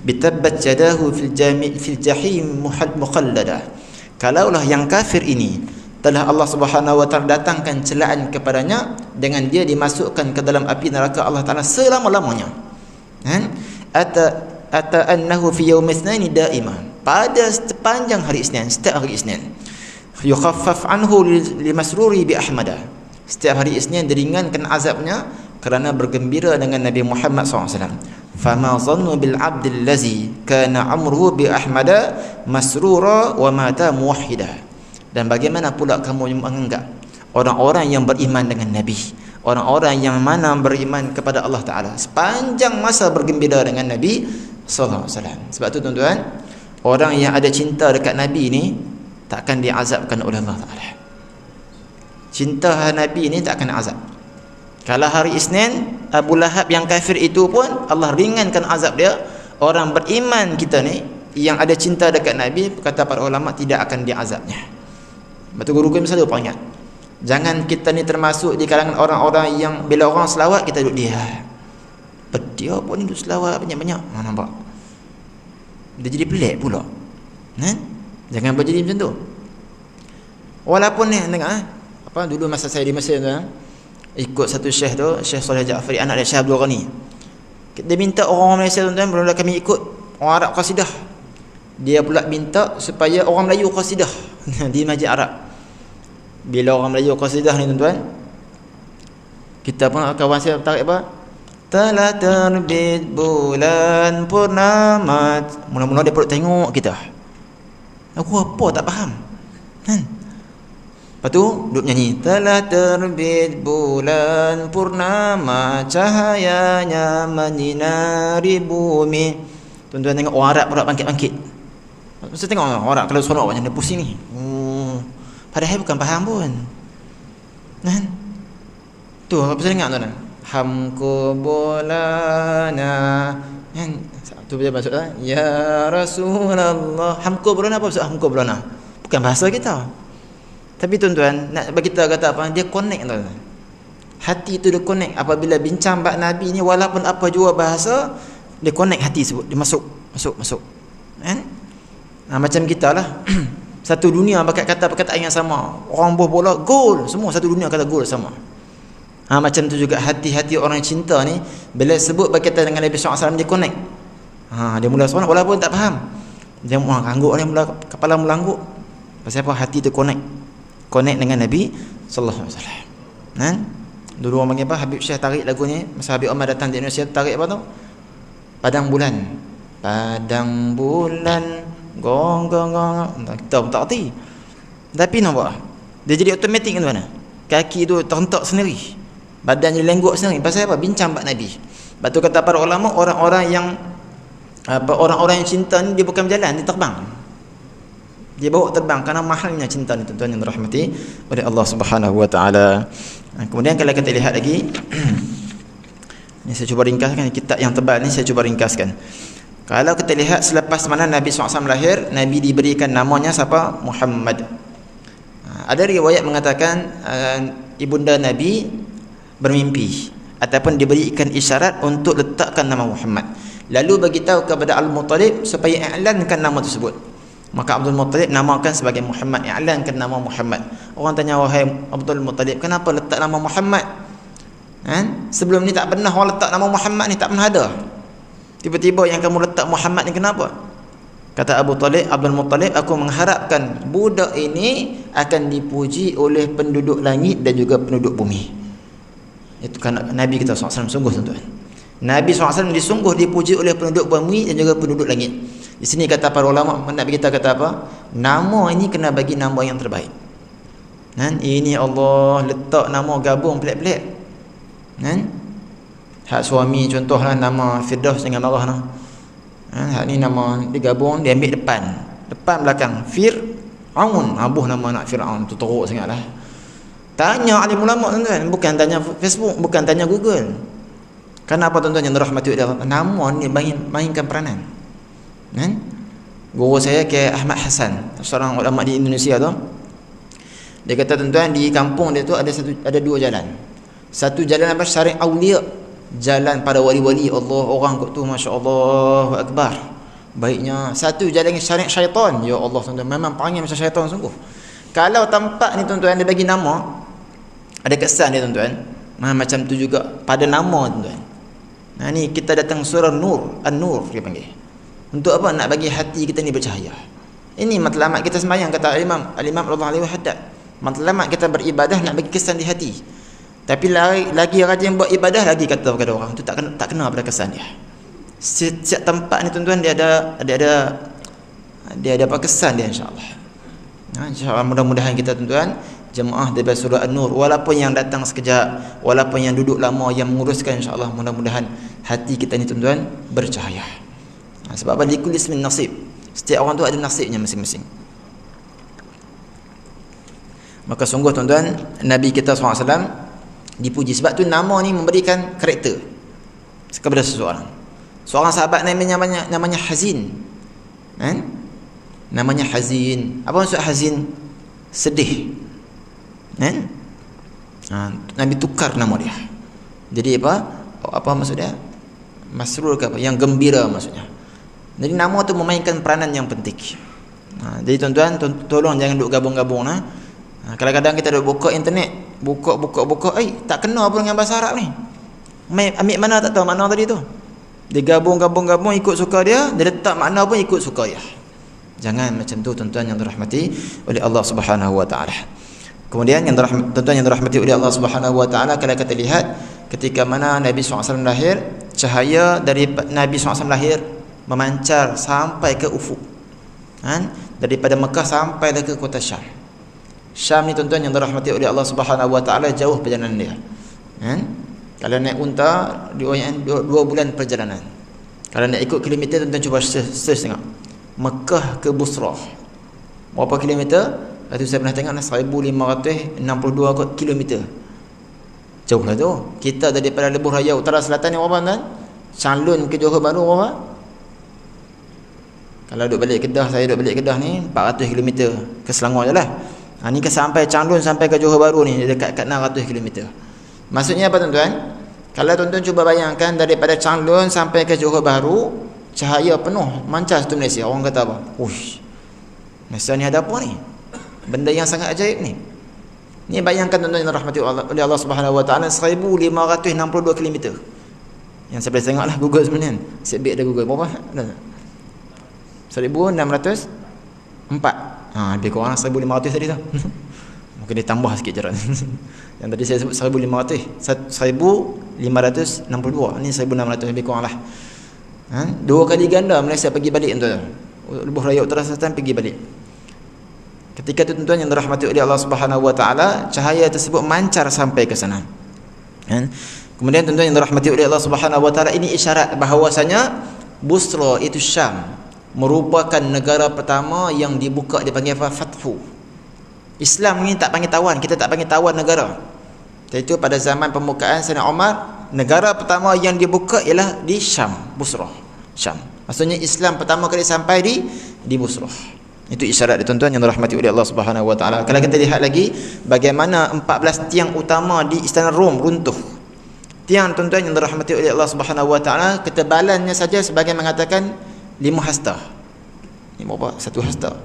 bitabbat yadahu fil jahim muqallada." Kalaulah yang kafir ini telah Allah Subhanahu wa taala datangkan celaan kepadanya dengan dia dimasukkan ke dalam api neraka Allah Taala selama-lamanya. Ata annahu fi yaum itsnain daima, pada sepanjang hari Isnin, setiap hari Isnin. Yukhaffaf anhu limasruri bi ahmada, setiap hari Isnin diringankan azabnya kerana bergembira dengan Nabi Muhammad SAW. Fama zannu bil abdil ladzi kana amruhu bi ahmada masrura wa mata muwahhida. Dan bagaimana pula kamu menganggap orang-orang yang beriman dengan Nabi, orang-orang yang mana beriman kepada Allah Ta'ala sepanjang masa bergembira dengan Nabi SAW. Sebab tu tuan-tuan, orang yang ada cinta dekat Nabi ni takkan diazabkan oleh Allah Ta'ala. Cinta Nabi ni takkan azab. Kalau hari Isnin, Abu Lahab yang kafir itu pun Allah ringankan azab dia. Orang beriman kita ni yang ada cinta dekat Nabi, kata para ulama, tidak akan diazabnya. Betul, guru kami selalu peringat, jangan kita ni termasuk di kalangan orang-orang yang bila orang selawat kita duduk dia. Dia pun ni duduk selawat banyak-banyak. Nampak? Dia jadi pelik pula. Jangan berjadi macam tu. Walaupun ni tengok dulu masa saya di Mesir tu, ikut satu syekh tu, Syekh Saleh Ja'fari, anak dia Syekh Abdul Ghani. Dia minta orang Malaysia tuan-tuan, bila kami ikut orang Arab qasidah, dia pula minta supaya orang Melayu qasidah di Masjid Arab. Bila orang Melayu qasidah ni tuan-tuan, kita pun kawan saya tarik apa? Telah terbit bulan purnama. Mula-mula dia perlu tengok kita. Aku apa tak faham. Lepas tu duduk nyanyi, telah terbit bulan purnama, cahayanya menyinari bumi. Tuan-tuan tengok orang Arab pula bangkit-bangkit. Saya tengok orang Arab kalau seronok macam dia pusing ni. Padahal bukan faham pun. Tu apa saya dengar tuan-tuan? Hamku bolana. Tu dia maksud ya Rasulullah. Hamku bolana, apa maksud hamku bolana? Bukan bahasa kita. Tapi tuan-tuan, nak bagi kita kata apa? Dia connect tuan-tuan. Hati tu dia connect apabila bincang bab Nabi ni, walaupun apa jua bahasa, dia connect hati sebut. Dia masuk. Macam kita lah. Satu dunia pakai kata perkataan yang sama. Orang bola gol, semua satu dunia kata gol sama. Macam tu juga hati-hati orang yang cinta ni, bila sebut berkaitan dengan Nabi SAW, dia connect. Dia mula seronok walaupun tak faham. Dia angguk, dia mula kepala mula angguk. Pasal apa? Hati tu connect dengan Nabi sallallahu alaihi wasallam. Dulu orang panggil apa? Habib Syekh tarik lagu ni masa Habib Omar datang di Indonesia, tarik apa tu? Padang bulan. Padang bulan gong gong gong. Kita pun tak erti. Tapi nampak dia jadi automatik kan mana? Kaki tu terentak sendiri. Badan jadi lenggok sendiri. Pasal apa? Bincang bab Nabi. Sebab tu kata para ulama, orang-orang yang cinta ni dia bukan berjalan, dia terbang. Dia bawa terbang kerana mahalnya cinta ni tuan-tuan yang dirahmati oleh Allah Subhanahu wa taala. Kemudian kalau kita lihat lagi ni saya cuba ringkaskan kitab yang tebal ni, saya cuba ringkaskan. Kalau kita lihat selepas mana Nabi SAW lahir, Nabi diberikan namanya siapa? Muhammad. Ada riwayat mengatakan ibunda Nabi bermimpi ataupun diberikan isyarat untuk letakkan nama Muhammad. Lalu beritahu kepada Al-Muttalib supaya i'lankan nama tersebut. Maka Abdul Muttalib namakan sebagai Muhammad, i'lankan nama Muhammad. Orang tanya, wahai Abdul Muttalib, kenapa letak nama Muhammad? Sebelum ni tak pernah orang letak nama Muhammad ni, tak pernah ada. Tiba-tiba yang kamu letak Muhammad ni kenapa? Kata Abdul Muttalib, aku mengharapkan budak ini akan dipuji oleh penduduk langit dan juga penduduk bumi. Itu kan Nabi kita SAW sungguh tuan-tuan. Nabi SAW disungguh dipuji oleh penduduk bumi dan juga penduduk langit. Di sini kata para ulama, Nabi kita kata apa? Nama ini kena bagi nama yang terbaik. Ini Allah letak nama gabung pelik-pelik. Hak suami contohlah nama Firdaus dengan Marah nah. Hak ni nama digabung, dia ambil depan belakang Fir'aun. Abuh nama anak Fir'aun tu teruk sangatlah. Tanya alim ulama tuan-tuan, bukan tanya Facebook, bukan tanya Google. Kenapa tuan-tuan yang dirahmati oleh Allah? Nama ni mainkan peranan. Guru saya ke Ahmad Hasan, seorang ulama di Indonesia tu. Dia kata tuan-tuan, di kampung dia tu ada dua jalan. Satu jalan apa? Syariat Aulia, jalan pada wali-wali Allah, orang kot tu masya-Allah akbar baiknya. Satu jalan syariat syaitan. Ya Allah tuan-tuan, memang panggil macam syaitan sungguh. Kalau tempat ni tuan-tuan dia bagi nama, ada kesan dia tuan-tuan. Macam tu juga pada nama tuan-tuan. Nah ni kita datang surah Nur, An-Nur dia panggil. Untuk apa? Nak bagi hati kita ni bercahaya. Ini matlamat kita sembahyang, kata Al-Imam Allah alaihi haddad. Matlamat kita beribadah nak bagi kesan di hati. Tapi lagi rajin buat ibadah, lagi kata kepada orang tu tak kena pada kesan dia. Setiap tempat ni tuan-tuan dia ada apa kesan dia, insya-Allah. InsyaAllah mudah-mudahan kita tuan-tuan jemaah daripada surah An-Nur, walaupun yang datang sekejap, walaupun yang duduk lama, yang menguruskan, insya-Allah mudah-mudahan hati kita ni tuan-tuan bercahaya. Sebab apa? Likul ismin nasib. Setiap orang tu ada nasibnya masing-masing. Maka sungguh tuan-tuan, Nabi kita SAW dipuji. Sebab tu nama ni memberikan karakter kepada seseorang. Seorang sahabat namanya Hazin. Namanya Hazin. Apa maksud Hazin? Sedih. Nabi tukar nama dia. Jadi apa maksud dia? Masrur ke apa? Yang gembira maksudnya. Jadi nama tu memainkan peranan yang penting. Jadi tuan-tuan tolong jangan duk gabung-gabung kadang-kadang kita duk buka internet, buka tak kena pun dengan bahasa Arab ni. Ambil mana tak tahu makna tadi tu. Dia gabung ikut suka dia letak makna pun ikut suka dia. Jangan macam tu tuan-tuan yang dirahmati oleh Allah Subhanahu wa taala. Kemudian tuan-tuan yang dirahmati oleh Allah Subhanahu wa taala, kalau kita lihat ketika mana Nabi SAW lahir, cahaya dari Nabi SAW lahir memancar sampai ke ufuk. Daripada Mekah sampai ke kota Syam. Syam ni tuan-tuan yang dirahmati oleh Allah Subhanahu wa taala, jauh perjalanan dia. Kalau naik unta 2 bulan perjalanan. Kalau nak ikut kilometer tuan-tuan cuba search tengok. Mekah ke Busrah. Berapa kilometer? Itu saya pernah tengok 1562 kilometer. Jauh lah tu. Kita daripada Lebuh Raya Utara Selatan ni berapa tuan? Calon ke Johor Bahru berapa? Kalau duduk balik Kedah, saya duduk balik Kedah ni 400 km ke Selangor je lah. Ni ke sampai Calon sampai ke Johor Bahru ni dekat 600 km. Maksudnya apa tuan-tuan? Kalau tuan-tuan cuba bayangkan daripada Calon sampai ke Johor Bahru, cahaya penuh mancar satu Malaysia. Orang kata apa? Uish, Malaysia ni ada apa ni? Benda yang sangat ajaib ni. Ni bayangkan tuan-tuan yang dirahmati oleh Allah Subhanahu wa taala, 1562 km. Yang saya boleh tengoklah Google sebenarnya. Sebab ada Google berapa? 1604. Lebih kurang 1500 tadi tu. Mungkin dia tambah sikit jarak. Yang tadi saya sebut 1562. Ni 1600 lebih kurang lah. 2 kali ganda Malaysia pergi balik tuan-tuan. Lebuh Raya Utara Selatan pergi balik. Ketika itu tuan-tuan yang dirahmati oleh Allah Subhanahu wa taala, cahaya tersebut mancar sampai ke sana. Kemudian tuan-tuan yang dirahmati oleh Allah Subhanahu wa taala, ini isyarat bahawasanya Busra itu Syam merupakan negara pertama yang dibuka, dipanggil apa? Fathu. Islam ni tak panggil tawan, kita tak panggil tawan negara. Iaitu pada zaman pembukaan Sayyidina Umar, negara pertama yang dibuka ialah di Syam, Busra, Syam. Maksudnya Islam pertama kali sampai di Busra. Itu isyarat tuan-tuan yang dirahmati oleh Allah Subhanahu wa taala. Kalau kita lihat lagi bagaimana 14 tiang utama di Istana Rom runtuh. Tiang tuan-tuan yang dirahmati oleh Allah Subhanahu wa taala, ketebalannya saja sebagai mengatakan 5 hasta. Ini berapa? 1 hasta.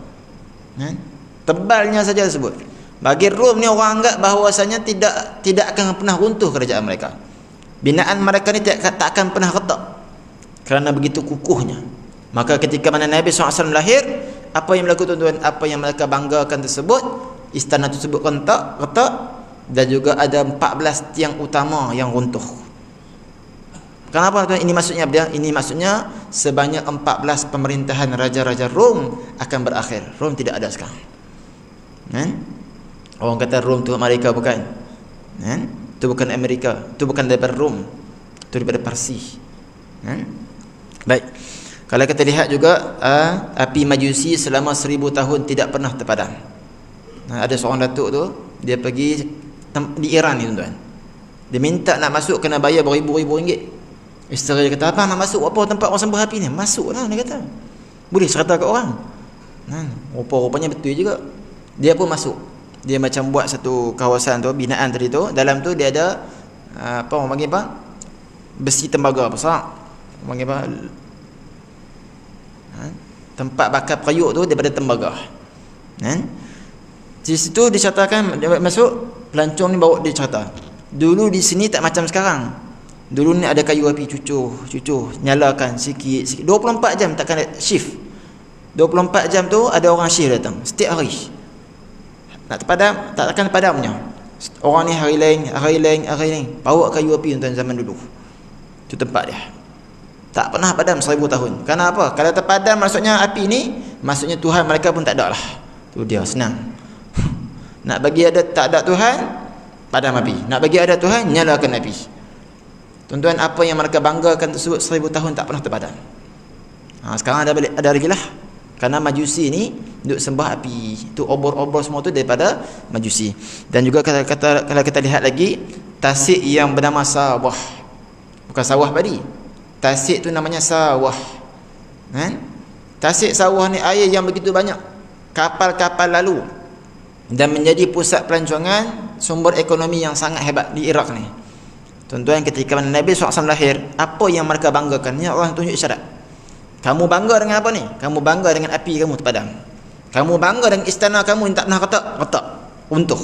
Tebalnya saja tersebut. Bagi Rom ni orang anggap bahawasanya tidak akan pernah runtuh kerajaan mereka. Binaan mereka ni tak akan pernah retak. Kerana begitu kukuhnya. Maka ketika mana Nabi SAW lahir, apa yang berlaku tuan-tuan? Apa yang mereka banggakan tersebut, istana tersebut retak, dan juga ada 14 tiang utama yang runtuh. Kenapa tuan? Ini maksudnya sebanyak 14 pemerintahan raja-raja Rom akan berakhir. Rom tidak ada sekarang. Orang kata Rom tu Amerika, bukan. Itu bukan Amerika, itu bukan daripada Rom, itu daripada Parsi. Baik. Kalau kita lihat juga api Majusi selama 1000 tahun tidak pernah terpadam. Ada seorang datuk tu, dia pergi di Iran ni tuan-tuan. Dia minta nak masuk kena bayar beribu-ribu ringgit. Isteri dia kata, "Abang nak masuk apa tempat orang sembah api ni?" "Masuklah," dia kata. "Boleh serta kat orang." Rupa-rupanya betul juga. Dia pun masuk. Dia macam buat satu kawasan tu, binaan tadi tu. Dalam tu dia ada apa orang panggil apa? Besi tembaga besar. Orang panggil apa? Tempat bakar periuk tu daripada tembaga. Kan? Di situ diceritakan masuk pelancong ni bawa dia cerita. Dulu di sini tak macam sekarang. Dulu ni ada kayu api cucuh, nyalakan sikit. 24 jam takkan ada shift. 24 jam tu ada orang shift datang setiap hari. Nak terpadam, takkan padamnya. Orang ni hari lain, bawa kayu api tuan zaman dulu. Itu tempat dia. Tak pernah padam 1000 tahun. Kenapa? Kalau terpadam maksudnya api ni, maksudnya Tuhan mereka pun tak ada lah. Tu dia senang. Nak bagi ada tak ada Tuhan, padam api. Nak bagi ada Tuhan, nyalakan api. Tuan-tuan, apa yang mereka banggakan tersebut 1000 tahun tak pernah terpadam. Sekarang ada lagi lah. Karena Majusi ni duk sembah api. Itu obor-obor semua tu daripada Majusi. Dan juga kalau kita lihat lagi, tasik yang bernama sawah. Bukan sawah padi. Tasik tu namanya sawah. Kan? Tasik sawah ni air yang begitu banyak. Kapal-kapal lalu. Dan menjadi pusat pelancongan, sumber ekonomi yang sangat hebat di Iraq ni. Tuan-tuan, ketika Nabi SAW lahir, apa yang mereka banggakan? Ni Allah tunjuk isyarat. Kamu bangga dengan apa ni? Kamu bangga dengan api kamu terpadam. Kamu bangga dengan istana kamu yang tak pernah retak, runtuh.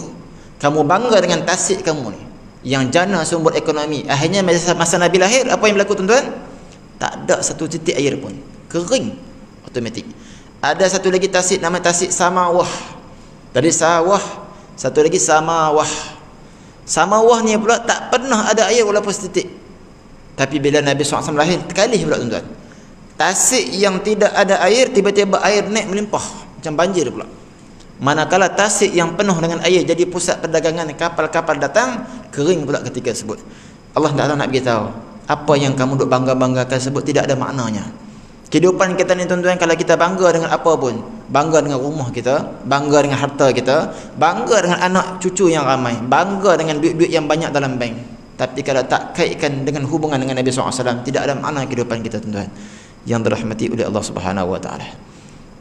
Kamu bangga dengan tasik kamu ni yang jana sumber ekonomi. Akhirnya masa Nabi lahir, apa yang berlaku tuan-tuan? Tak ada satu titik air pun. Kering automatik. Ada satu lagi tasik, nama tasik Samawah. Tadi sawah, satu lagi Samawah. Samawah ni pula tak pernah ada air walaupun setitik. Tapi bila Nabi SAW lahir, terkalih pula tuan-tuan. Tasik yang tidak ada air, tiba-tiba air naik melimpah, macam banjir pula. Manakala tasik yang penuh dengan air jadi pusat perdagangan, kapal-kapal datang, kering pula ketika tersebut. Allah Ta'ala nak beritahu, apa yang kamu duk bangga-banggakan sebut tidak ada maknanya. Kehidupan kita ni tuan-tuan, kalau kita bangga dengan apa pun, bangga dengan rumah kita, bangga dengan harta kita, bangga dengan anak cucu yang ramai, bangga dengan duit-duit yang banyak dalam bank, tapi kalau tak kaitkan dengan hubungan dengan Nabi SAW, tidak ada makna kehidupan kita tuan-tuan yang dirahmati oleh Allah Subhanahu Wa Taala.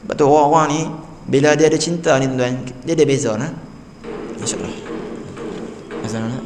Sebab tu orang-orang ni bila dia ada cinta ni tuan-tuan, dia ada beza nah. Masya-Allah. Masya-Allah.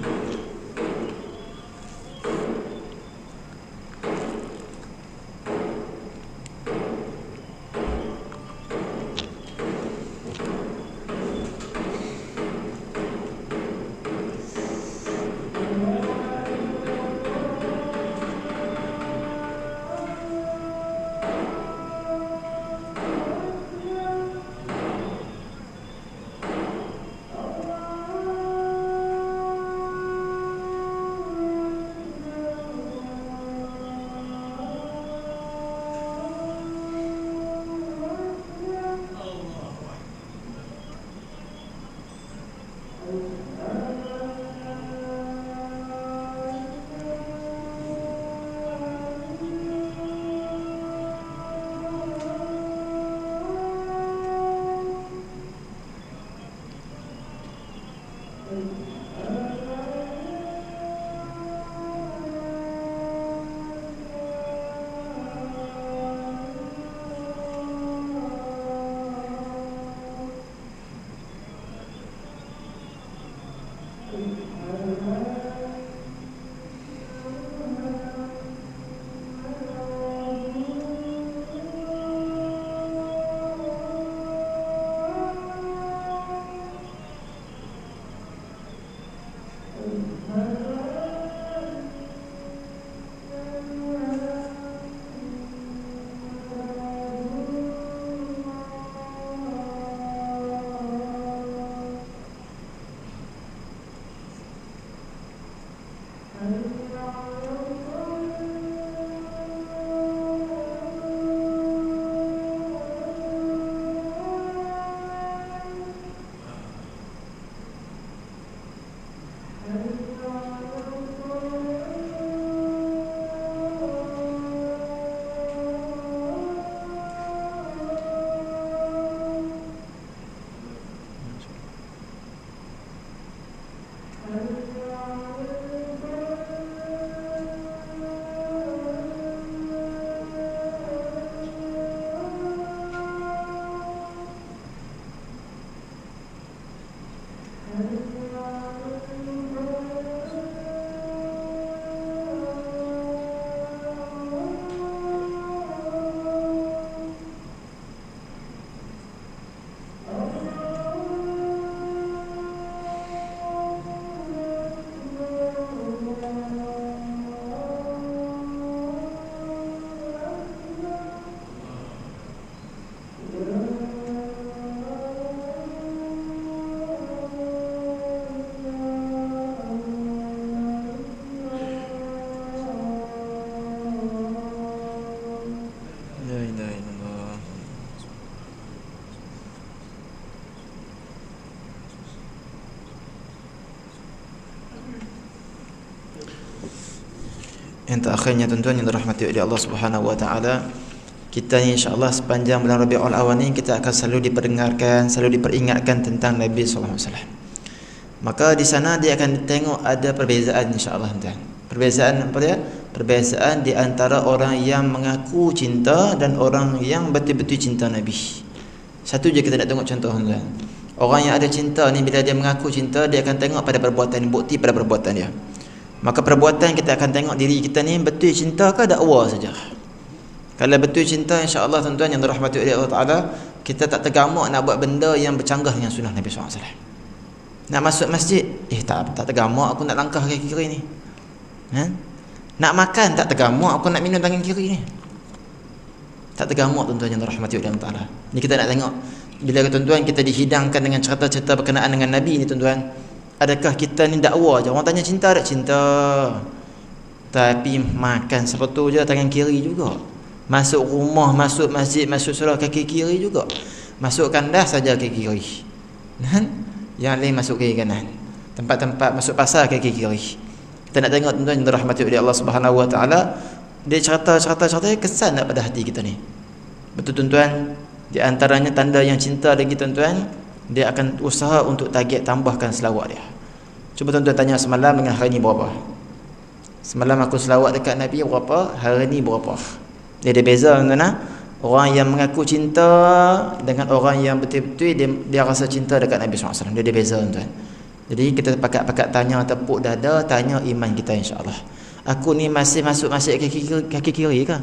La ilaha illallah. Yang terakhirnya tuan-tuan yang dirahmati oleh Allah Subhanahu wa taala, kita ni insya-Allah sepanjang bulan Rabiul Awal ni kita akan selalu diperdengarkan, selalu diperingatkan tentang Nabi sallallahu alaihi wasallam. Maka di sana dia akan tengok ada perbezaan insya-Allah tuan. Perbezaan apa dia? Perbezaan di antara orang yang mengaku cinta dan orang yang betul-betul cinta Nabi. Satu je kita nak tengok contoh tuan. Orang yang ada cinta ni bila dia mengaku cinta, dia akan tengok pada perbuatan, bukti pada perbuatan dia. Maka perbuatan kita akan tengok diri kita ni betul cinta ke dakwa saja. Kalau betul cinta, insya-Allah tuan-tuan yang dirahmati oleh Allah Taala, kita tak tergamak nak buat benda yang bercanggah dengan sunnah Nabi SAW. Nak masuk masjid, tak tergamak aku nak langkah kaki kiri ni. Nak makan tak tergamak aku nak minum tangan kiri ni. Tak tergamak tuan-tuan yang dirahmati oleh Allah Taala. Ni kita nak tengok bila tuan-tuan kita dihidangkan dengan cerita-cerita berkenaan dengan Nabi ni tuan-tuan. Adakah kita ni dakwa je? Orang tanya cinta tak? Cinta. Tapi makan seperti je tangan kiri juga. Masuk rumah, masuk masjid, masuk surau kaki kiri juga. Masuk kandas saja kaki kiri. Yang lain masuk kiri kanan. Tempat-tempat masuk pasar kaki kiri. Kita nak tengok tuan-tuan yang dirahmati oleh Allah Subhanahu wa taala, dia cerita kesan tak pada hati kita ni. Betul tuan-tuan, di antaranya tanda yang cinta lagi tuan-tuan, dia akan usaha untuk target tambahkan selawat dia. Cuba tuan-tuan tanya semalam dengan hari ni berapa? Semalam aku selawat dekat Nabi berapa? Hari ni berapa? Dia ada beza tuan-tuan. Orang yang mengaku cinta dengan orang yang betul-betul dia rasa cinta dekat Nabi SAW. Dia ada beza tuan-tuan. Jadi kita pakat-pakat tanya, tepuk dada, tanya iman kita insya-Allah. Aku ni masih masuk kaki kiri ke?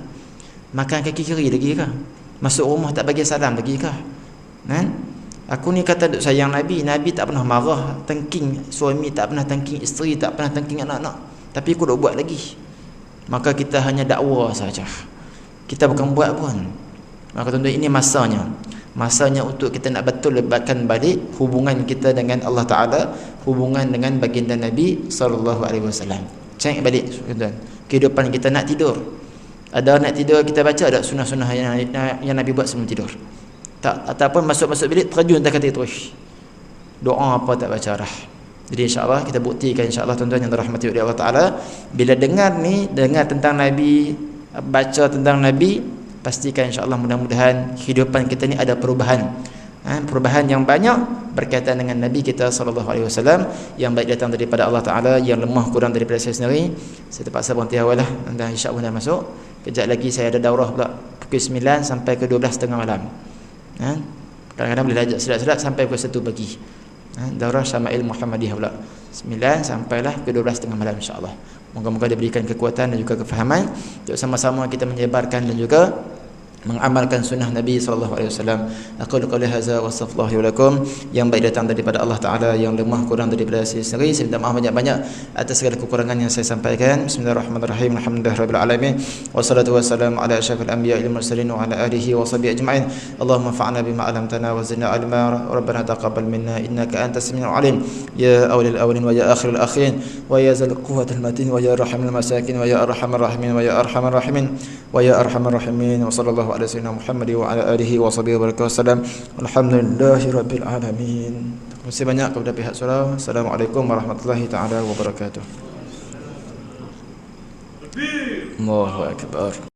Makan kaki kiri lagi ke? Masuk rumah tak bagi salam lagi ke? Aku ni kata duk sayang Nabi, Nabi tak pernah marah, tengking suami, tak pernah tengking isteri, tak pernah tengking anak-anak. Tapi aku duk buat lagi. Maka kita hanya dakwa saja. Kita bukan buat pun. Maka tuan-tuan, ini masanya. Masanya untuk kita nak betul lebatkan balik hubungan kita dengan Allah Taala, hubungan dengan baginda Nabi sallallahu alaihi wasallam. Cek balik tuan-tuan. Kehidupan kita nak tidur. Ada nak tidur kita baca ada sunnah-sunnah yang Nabi buat sebelum tidur. Tak, ataupun masuk bilik terjun tak kata terus. Doa apa tak baca dah. Jadi insya-Allah kita buktikan insya-Allah tuan-tuan yang dirahmati oleh Allah Taala, bila dengar tentang Nabi, baca tentang Nabi, pastikan insya-Allah mudah-mudahan kehidupan kita ni ada perubahan. Perubahan yang banyak berkaitan dengan Nabi kita sallallahu alaihi wasallam, yang baik datang daripada Allah Taala, yang lemah kurang daripada saya sendiri. Saya terpaksa berhenti awal lah, dan insya-Allah dah masuk. Kejap lagi saya ada daurah pula pukul 9 sampai ke 12.30 malam. Kadang-kadang boleh lajak sedap-sedap sampai pukul 1 pagi. Daurah Syama'il Muhammadiyah pula 9 sampailah ke 12.30 malam insya-Allah. Moga-moga diberikan kekuatan dan juga kefahaman untuk sama-sama kita menyebarkan dan juga mengamalkan sunnah Nabi sallallahu alaihi wasallam. Aku qul hadza wa astaghfirullahi wa lakum, yang baik datang daripada Allah Taala, yang lemah kurang daripada saya sendiri. Saya minta maaf banyak-banyak atas segala kekurangan yang saya sampaikan. Bismillahirrahmanirrahim. Alhamdulillahirabbil alamin. Wassalatu wassalamu ala asyrafil anbiya'i wal mursalin wa ala alihi wa sahbihi ajma'in. Allahumma fa'na bima 'allamtana wa zidna 'ilma. Rabbana taqabbal minna innaka antas samiul 'alim. Ya awwalal awwalin wa ya akhirul akhirin wa ya zal quwwatil matin wa ya arhamul masakin wa ya arhamar rahimin wa ya arhamar rahimin wa ya arhamar rahimin. Wa sallallahu ala sayyidina Muhammad wa ala alihi wa sahbihi wa wasallam. Alhamdulillahirabbil alamin. Terima kasih banyak kepada pihak surau. Assalamualaikum warahmatullahi taala wabarakatuh. Allahu akbar.